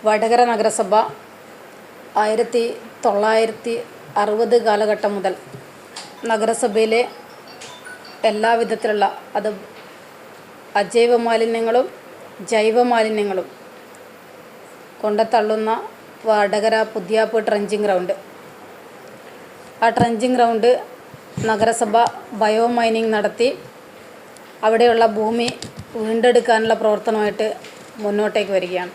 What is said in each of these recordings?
വടകര നഗരസഭ 1960 കാലഘട്ടം മുതൽ നഗരസഭയിലെ എല്ലാവിധത്തിലുള്ള അത് അജൈവ മാലിന്യങ്ങളും ജൈവ മാലിന്യങ്ങളും കൊണ്ടുതള്ളുന്ന വടകര പുതിയാപ്പ് ട്രഞ്ചിങ് ഗ്രൗണ്ട്. ആ ട്രഞ്ചിങ് ഗ്രൗണ്ട് നഗരസഭ ബയോ മൈനിങ് നടത്തി അവിടെയുള്ള ഭൂമി വീണ്ടെടുക്കാനുള്ള പ്രവർത്തനമായിട്ട് മുന്നോട്ടേക്ക് വരികയാണ്.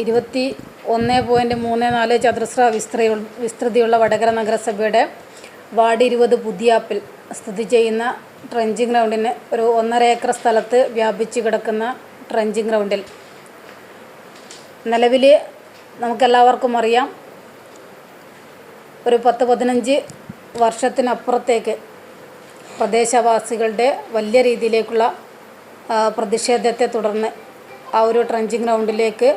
21.34 ചതുരശ്ര വിസ്തൃതിയുള്ള വടകര നഗരസഭയുടെ വാർഡ് 20 പുതിയാപ്പിൽ സ്ഥിതി ചെയ്യുന്ന ട്രഞ്ചിങ് ഗ്രൗണ്ടിന് ഒരു 1.5 ഏക്കർ സ്ഥലത്ത് വ്യാപിച്ചു കിടക്കുന്ന ട്രഞ്ചിങ് ഗ്രൗണ്ടിൽ നിലവിൽ നമുക്കെല്ലാവർക്കും അറിയാം, ഒരു 10-15 വർഷത്തിനപ്പുറത്തേക്ക് പ്രദേശവാസികളുടെ വലിയ രീതിയിലേക്കുള്ള പ്രതിഷേധത്തെ തുടർന്ന് ആ ഒരു ട്രഞ്ചിങ് ഗ്രൗണ്ടിലേക്ക്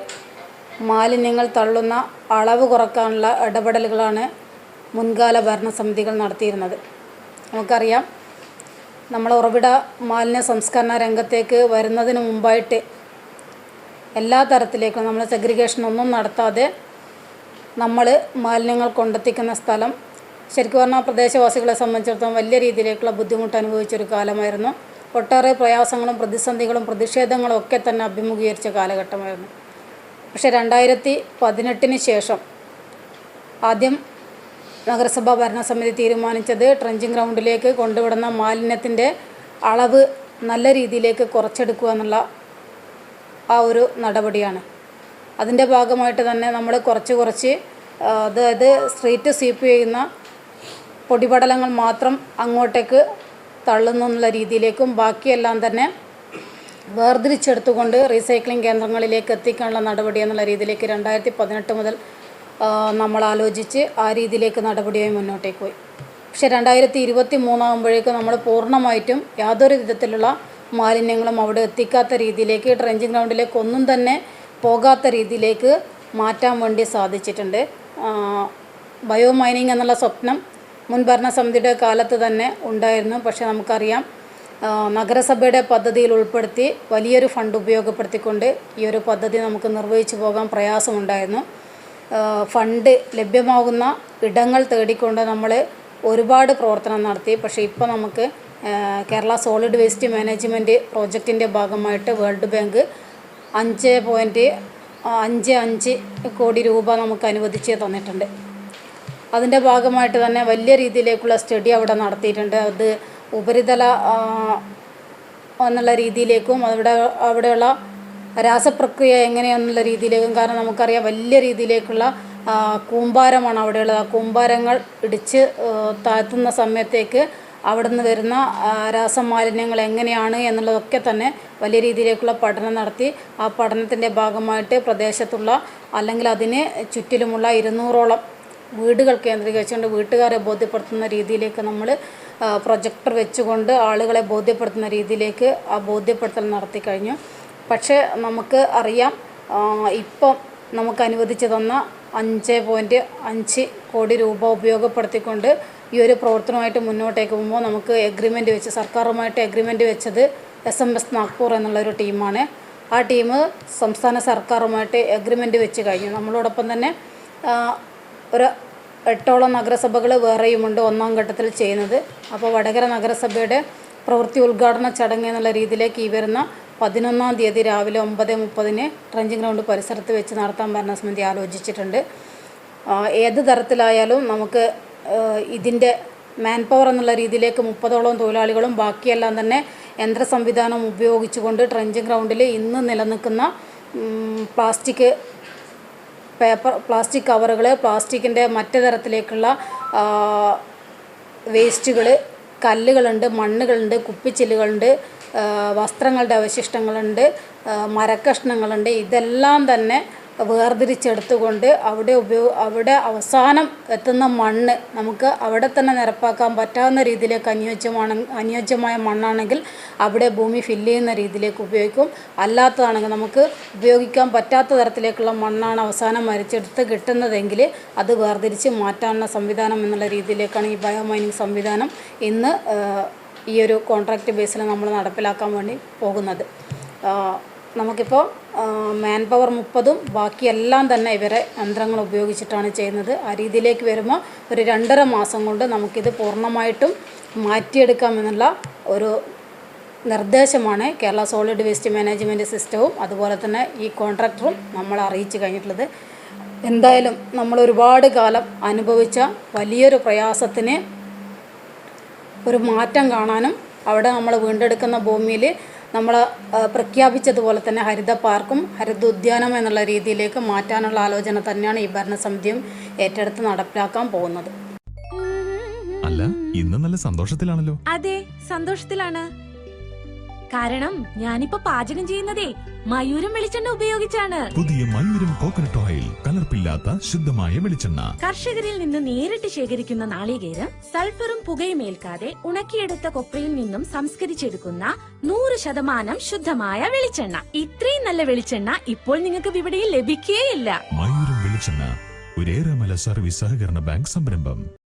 മാലിന്യങ്ങൾ തള്ളുന്ന അളവ് കുറയ്ക്കാനുള്ള ഇടപെടലുകളാണ് മുൻകാല ഭരണസമിതികൾ നടത്തിയിരുന്നത്. നമുക്കറിയാം, നമ്മൾ ഉറവിട മാലിന്യ സംസ്കരണ രംഗത്തേക്ക് വരുന്നതിന് മുമ്പായിട്ട് എല്ലാ തരത്തിലേക്കും നമ്മൾ സെഗ്രിഗേഷൻ ഒന്നും നടത്താതെ നമ്മൾ മാലിന്യങ്ങൾ കൊണ്ടെത്തിക്കുന്ന സ്ഥലം ശരിക്കും പറഞ്ഞാൽ പ്രദേശവാസികളെ സംബന്ധിച്ചിടത്തോളം വലിയ രീതിയിലേക്കുള്ള ബുദ്ധിമുട്ട് അനുഭവിച്ചൊരു കാലമായിരുന്നു. ഒട്ടേറെ പ്രയാസങ്ങളും പ്രതിസന്ധികളും പ്രതിഷേധങ്ങളും ഒക്കെ തന്നെ അഭിമുഖീകരിച്ച കാലഘട്ടമായിരുന്നു. പക്ഷേ 2018 ശേഷം ആദ്യം നഗരസഭാ ഭരണസമിതി തീരുമാനിച്ചത് ട്രഞ്ചിങ് ഗ്രൗണ്ടിലേക്ക് കൊണ്ടുവിടുന്ന മാലിന്യത്തിൻ്റെ അളവ് നല്ല രീതിയിലേക്ക് കുറച്ചെടുക്കുക എന്നുള്ള ആ ഒരു നടപടിയാണ്. അതിൻ്റെ ഭാഗമായിട്ട് തന്നെ നമ്മൾ കുറച്ച് അതായത് സ്ട്രീറ്റ് സ്വീപ്പ് ചെയ്യുന്ന പൊടിപടലങ്ങൾ മാത്രം അങ്ങോട്ടേക്ക് തള്ളുന്നു എന്നുള്ള രീതിയിലേക്കും ബാക്കിയെല്ലാം തന്നെ വേർതിരിച്ചെടുത്തുകൊണ്ട് റീസൈക്ലിംഗ് കേന്ദ്രങ്ങളിലേക്ക് എത്തിക്കാനുള്ള നടപടി എന്നുള്ള രീതിയിലേക്ക് 2018 മുതൽ നമ്മൾ ആലോചിച്ച് ആ രീതിയിലേക്ക് നടപടിയായി മുന്നോട്ടേക്ക് പോയി. പക്ഷേ 2023 ആകുമ്പോഴേക്കും നമ്മൾ പൂർണ്ണമായിട്ടും യാതൊരു വിധത്തിലുള്ള മാലിന്യങ്ങളും അവിടെ എത്തിക്കാത്ത രീതിയിലേക്ക് ട്രഞ്ചിങ് ഗ്രൗണ്ടിലേക്ക് ഒന്നും തന്നെ പോകാത്ത രീതിയിലേക്ക് മാറ്റാൻ വേണ്ടി സാധിച്ചിട്ടുണ്ട്. ബയോ മൈനിങ് എന്നുള്ള സ്വപ്നം മുൻ ഭരണസമിതിയുടെ കാലത്ത് തന്നെ ഉണ്ടായിരുന്നു. പക്ഷേ നമുക്കറിയാം, നഗരസഭയുടെ പദ്ധതിയിൽ ഉൾപ്പെടുത്തി വലിയൊരു ഫണ്ട് ഉപയോഗപ്പെടുത്തിക്കൊണ്ട് ഈ ഒരു പദ്ധതി നമുക്ക് നിർവഹിച്ചു പോകാൻ പ്രയാസമുണ്ടായിരുന്നു. ഫണ്ട് ലഭ്യമാകുന്ന ഇടങ്ങൾ തേടിക്കൊണ്ട് നമ്മൾ ഒരുപാട് പ്രവർത്തനം നടത്തി. പക്ഷേ ഇപ്പോൾ നമുക്ക് കേരള സോളിഡ് വേസ്റ്റ് മാനേജ്മെൻറ്റ് പ്രോജക്റ്റിൻ്റെ ഭാഗമായിട്ട് വേൾഡ് ബാങ്ക് 5.55 കോടി രൂപ നമുക്ക് അനുവദിച്ച് തന്നിട്ടുണ്ട്. അതിൻ്റെ ഭാഗമായിട്ട് തന്നെ വലിയ രീതിയിലേക്കുള്ള സ്റ്റഡി അവിടെ നടത്തിയിട്ടുണ്ട്. അത് ഉപരിതല എന്നുള്ള രീതിയിലേക്കും അവിടെയുള്ള രാസപ്രക്രിയ എങ്ങനെയാണെന്നുള്ള രീതിയിലേക്കും, കാരണം നമുക്കറിയാം വലിയ രീതിയിലേക്കുള്ള കൂമ്പാരമാണ് അവിടെയുള്ളത്. ആ കൂമ്പാരങ്ങൾ ഇടിച്ച് താഴ്ത്തുന്ന സമയത്തേക്ക് അവിടെ നിന്ന് വരുന്ന രാസമാലിന്യങ്ങൾ എങ്ങനെയാണ് എന്നുള്ളതൊക്കെ തന്നെ വലിയ രീതിയിലേക്കുള്ള പഠനം നടത്തി. ആ പഠനത്തിൻ്റെ ഭാഗമായിട്ട് പ്രദേശത്തുള്ള അല്ലെങ്കിൽ അതിന് ചുറ്റിലുമുള്ള 200ഓളം വീടുകൾ കേന്ദ്രീകരിച്ചുകൊണ്ട് വീട്ടുകാരെ ബോധ്യപ്പെടുത്തുന്ന രീതിയിലേക്ക് നമ്മൾ പ്രൊജക്ടർ വെച്ചുകൊണ്ട് ആളുകളെ ബോധ്യപ്പെടുത്തുന്ന രീതിയിലേക്ക് ആ ബോധ്യപ്പെടുത്തൽ നടത്തി കഴിഞ്ഞു. പക്ഷേ നമുക്ക് അറിയാം, ഇപ്പം നമുക്ക് അനുവദിച്ചു തന്ന 5.5 കോടി രൂപ ഉപയോഗപ്പെടുത്തിക്കൊണ്ട് ഈ ഒരു പ്രവർത്തനമായിട്ട് മുന്നോട്ടേക്ക് പോകുമ്പോൾ നമുക്ക് എഗ്രിമെൻ്റ് വെച്ച് സർക്കാരുമായിട്ട് എഗ്രിമെൻ്റ് വെച്ചത് SMS നാഗ്പൂർ എന്നുള്ളൊരു ടീമാണ്. ആ ടീം സംസ്ഥാന സർക്കാരുമായിട്ട് എഗ്രിമെൻ്റ് വെച്ച് കഴിഞ്ഞു. നമ്മളോടൊപ്പം തന്നെ ഒരു 8ഓളം നഗരസഭകൾ വേറെയുമുണ്ട് 1ാം ഘട്ടത്തിൽ ചെയ്യുന്നത്. അപ്പോൾ വടകര നഗരസഭയുടെ പ്രവൃത്തി ഉദ്ഘാടന ചടങ്ങ് എന്നുള്ള രീതിയിലേക്ക് ഈ വരുന്ന 11-ാം തീയതി രാവിലെ 9:30 ട്രഞ്ചിങ് ഗ്രൗണ്ട് പരിസരത്ത് വെച്ച് നടത്താൻ ഭരണസമിതി ആലോചിച്ചിട്ടുണ്ട്. ഏത് തരത്തിലായാലും നമുക്ക് ഇതിൻ്റെ മാൻ പവർ എന്നുള്ള രീതിയിലേക്ക് 30ഓളം തൊഴിലാളികളും ബാക്കിയെല്ലാം തന്നെ യന്ത്ര സംവിധാനം ഉപയോഗിച്ചുകൊണ്ട് ട്രഞ്ചിങ് ഗ്രൗണ്ടിൽ ഇന്ന് നിലനിൽക്കുന്ന പ്ലാസ്റ്റിക് കവറുകൾ, പ്ലാസ്റ്റിക്കിൻ്റെ മറ്റു തരത്തിലേക്കുള്ള വേസ്റ്റുകൾ, കല്ലുകളുണ്ട്, മണ്ണുകളുണ്ട്, കുപ്പിച്ചില്ലുകളുണ്ട്, വസ്ത്രങ്ങളുടെ അവശിഷ്ടങ്ങളുണ്ട്, മരക്കഷ്ണങ്ങളുണ്ട്. ഇതെല്ലാം തന്നെ വേർതിരിച്ചെടുത്തുകൊണ്ട് അവിടെ അവസാനം എത്തുന്ന മണ്ണ് നമുക്ക് അവിടെ തന്നെ നിരപ്പാക്കാൻ പറ്റാവുന്ന രീതിയിലേക്ക് അനുയോജ്യമായ മണ്ണാണെങ്കിൽ അവിടെ ഭൂമി ഫില്ല് ചെയ്യുന്ന രീതിയിലേക്ക് ഉപയോഗിക്കും. അല്ലാത്തതാണെങ്കിൽ നമുക്ക് ഉപയോഗിക്കാൻ പറ്റാത്ത തരത്തിലേക്കുള്ള മണ്ണാണ് അവസാനം മരിച്ചെടുത്ത് കിട്ടുന്നതെങ്കിൽ അത് വേർതിരിച്ച് മാറ്റാനുള്ള സംവിധാനം എന്നുള്ള രീതിയിലേക്കാണ് ഈ ബയോ മൈനിങ് സംവിധാനം ഇന്ന് ഈ ഒരു കോൺട്രാക്റ്റ് ബേസിൽ നമ്മൾ നടപ്പിലാക്കാൻ വേണ്ടി പോകുന്നത്. നമുക്കിപ്പോൾ മാൻ പവർ 30 ബാക്കിയെല്ലാം തന്നെ ഇവരെ യന്ത്രങ്ങൾ ഉപയോഗിച്ചിട്ടാണ് ചെയ്യുന്നത്. ആ രീതിയിലേക്ക് വരുമ്പോൾ ഒരു 2.5 മാസം കൊണ്ട് നമുക്കിത് പൂർണ്ണമായിട്ടും മാറ്റിയെടുക്കാമെന്നുള്ള ഒരു നിർദ്ദേശമാണ് കേരള സോളിഡ് വേസ്റ്റ് മാനേജ്മെൻറ്റ് സിസ്റ്റവും അതുപോലെ തന്നെ ഈ കോൺട്രാക്ടറും നമ്മളെ അറിയിച്ചു കഴിഞ്ഞിട്ടുള്ളത്. എന്തായാലും നമ്മൾ ഒരുപാട് കാലം അനുഭവിച്ച വലിയൊരു പ്രയാസത്തിന് ഒരു മാറ്റം കാണാനും അവിടെ നമ്മൾ വീണ്ടെടുക്കുന്ന ഭൂമിയിൽ നമ്മൾ പ്രഖ്യാപിച്ചതുപോലെ തന്നെ ഹരിത പാർക്കും ഹരിത ഉദ്യാനം എന്നുള്ള രീതിയിലേക്ക് മാറ്റാനുള്ള ആലോചന തന്നെയാണ് ഈ ഭരണസമിതിയും ഏറ്റെടുത്ത് നടപ്പിലാക്കാൻ പോകുന്നത്. അല്ല, ഇന്ന് നല്ല സന്തോഷത്തിലാണല്ലോ. അതെ, സന്തോഷത്തിലാണ്. കാരണം ഞാനിപ്പോ പാചകം ചെയ്യുന്നതേ മയൂരം വെളിച്ചെണ്ണ ഉപയോഗിച്ചാണ്. പുതിയ മയൂരം കോക്കനട്ട് ഓയിൽ, കലർപ്പില്ലാത്ത ശുദ്ധമായ വെളിച്ചെണ്ണ. കർഷകരിൽ നിന്ന് നേരിട്ട് ശേഖരിക്കുന്ന നാളികേരം സൾഫറും പുകയും ഏൽക്കാതെ ഉണക്കിയെടുത്ത കൊപ്രയിൽ നിന്നും സംസ്കരിച്ചെടുക്കുന്ന 100% ശുദ്ധമായ വെളിച്ചെണ്ണ. ഇത്രയും നല്ല വെളിച്ചെണ്ണ ഇപ്പോൾ നിങ്ങൾക്ക് വിപണിയിൽ ലഭിക്കുകയില്ല. മയൂരം വെളിച്ചെണ്ണ, ഒരു ഏറെമല സർവീസ് സഹകരണ ബാങ്ക് സംരംഭം.